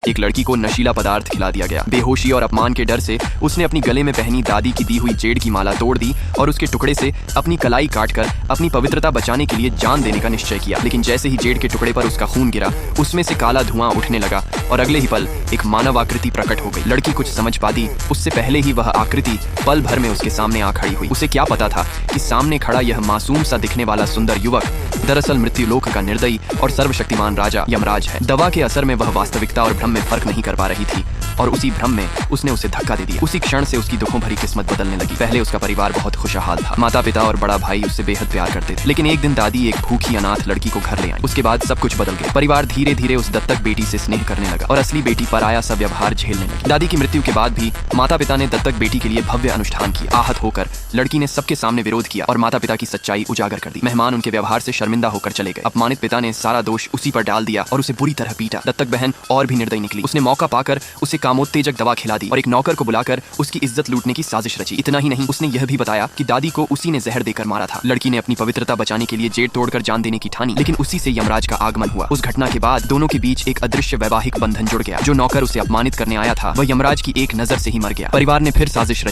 एक लड़की को नशीला पदार्थ खिला दिया गया। बेहोशी और अपमान के डर से उसने अपनी गले में पहनी दादी की दी हुई जेड की माला तोड़ दी और उसके टुकड़े से अपनी कलाई काटकर अपनी पवित्रता बचाने के लिए जान देने का निश्चय किया। लेकिन जैसे ही जेड के टुकड़े पर उसका खून गिरा, उसमें से काला धुआं उठने लगा और अगले ही पल एक मानव आकृति प्रकट हो गई। लड़की कुछ समझ पाती उससे पहले ही वह आकृति पल भर में उसके सामने आ खड़ी हुई। उसे क्या पता था कि सामने खड़ा यह मासूम सा दिखने वाला सुंदर युवक दरअसल मृत्युलोक का निर्दयी और सर्वशक्तिमान राजा यमराज है। दवा के असर में वह वास्तविकता और भ्रम में फर्क नहीं कर पा रही थी और उसी भ्रम में उसने उसे धक्का दे दिया। उसी क्षण से उसकी दुखों भरी किस्मत बदलने लगी। पहले उसका परिवार बहुत खुशहाल था। माता पिता और बड़ा भाई उससे बेहद प्यार करते थे। लेकिन एक दिन दादी एक भूखी अनाथ लड़की को घर ले आई। उसके बाद सब कुछ बदल गया। परिवार धीरे धीरे उस दत्तक बेटी से स्नेह करने लगा और असली बेटी पराया सा व्यवहार झेलने लगी। दादी की मृत्यु के बाद भी माता पिता ने दत्तक बेटी के लिए भव्य अनुष्ठान किया। आहत होकर लड़की ने सबके सामने विरोध किया और माता पिता की सच्चाई उजागर कर दी। मेहमान उनके व्यवहार से शर्मिंदा होकर चले गए। अपमानित पिता ने सारा दोष उसी पर डाल दिया और उसे बुरी तरह पीटा। दत्तक बहन और भी निर्दयी निकली। उसने मौका पाकर उसे कामोत्तेजक दवा खिला दी और एक नौकर को बुलाकर उसकी इज्जत लूटने की साजिश रची। इतना ही नहीं, उसने यह भी बताया कि दादी को उसी ने जहर देकर मारा था। लड़की ने अपनी पवित्रता बचाने के लिए जेड तोड़कर जान देने की ठानी, लेकिन उसी से यमराज का आगमन हुआ। उस घटना के बाद दोनों के बीच एक अदृश्य वैवाहिक बंधन जुड़ गया। जो नौकर उसे अपमानित करने आया था, वह यमराज की एक नजर से ही मर गया। परिवार ने फिर साजिश रची।